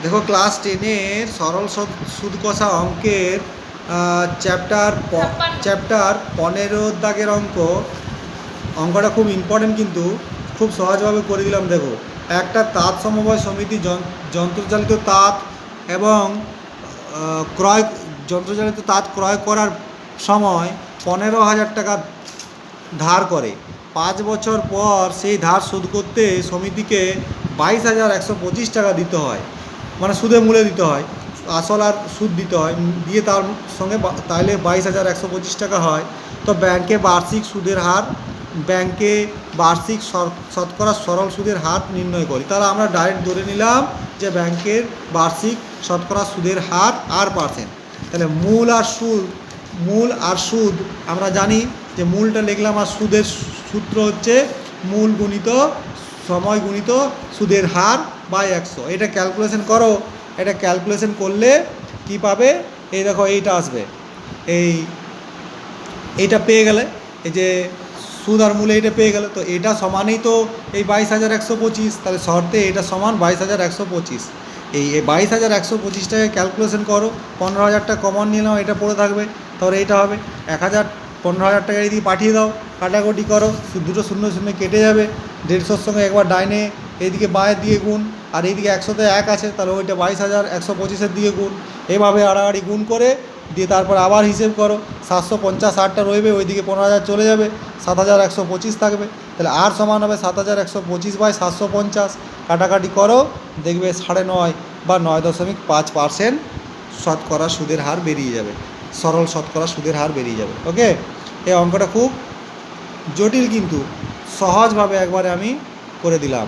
দেখো ক্লাস 10-এর সরল সুদ কষা অঙ্কের চ্যাপ্টার 15 দাগের অঙ্কটা খুব ইম্পর্টেন্ট, কিন্তু খুব সহজভাবে করে দিলাম। দেখো, একটা তাঁত সমবায় সমিতি যন্ত্রচালিত তাঁত এবং যন্ত্রচালিত তাঁত ক্রয় করার সময় 15,000 টাকা ধার করে। 5 বছর পর সেই ধার শোধ করতে সমিতিকে 22,125 টাকা দিতে হয়, মানে সুদে মূলে দিতে হয়, আসল আর সুদ দিতে হয়, দিয়ে তার সঙ্গে তাহলে 22,125 টাকা হয়। তো ব্যাংকে বার্ষিক শতকরা সরল সুদের হার নির্ণয় করি। তাহলে আমরা ডাইরেক্ট ধরে নিলাম যে ব্যাংকের বার্ষিক শতকরা সুদের হার আর পার্সেন্ট। তাহলে মূল আর সুদ আমরা জানি যে মূলটা লিখলাম, আর সুদের সূত্র হচ্ছে মূল গুণিত সময় গুণিত সুদের হার বাই 100। এটা ক্যালকুলেশন করো। এটা ক্যালকুলেশন করলে কি পাবে? এই দেখো, এইটা আসবে। এইটা পেয়ে গেলে, এই যে সুদ আর মূলে এটা পেয়ে গেলে, তো এটা সমানই তো এই 22,125। তাহলে শর্তে এটা সমান 22,125। এই 22,125 টাকা ক্যালকুলেশন করো। 15,000 টাকা কমন নিয়ে নাও, এটা পড়ে থাকবে। তাহলে এইটা হবে 15,000 টাকা এদিকে পাঠিয়ে দাও, কাটাকুটি করো, দুটো শূন্য শূন্য কেটে যাবে। 150-র সঙ্গে একবার ডাইনে এইদিকে বাঁয়ের দিকে গুণ, আর এইদিকে 100-তে 1 আছে, তাহলে ওইটা 22,125-এর দিকে গুণ। এভাবে আড়াআড়ি গুণ করে দিয়ে তারপর আবার হিসেব করো। 750 রইবে, ওইদিকে 15,000 চলে যাবে, 7,125 থাকবে। তাহলে আর সমান হবে 7,125/750। কাটাকাটি করো, দেখবে 9.5 বা 9.5% শতকরা সুদের হার বেরিয়ে যাবে, সরল শতকরা সুদের হার বেরিয়ে যাবে। ওকে, এই অঙ্কটা খুব জটিল, কিন্তু সহজভাবে একবারে আমি করে দিলাম।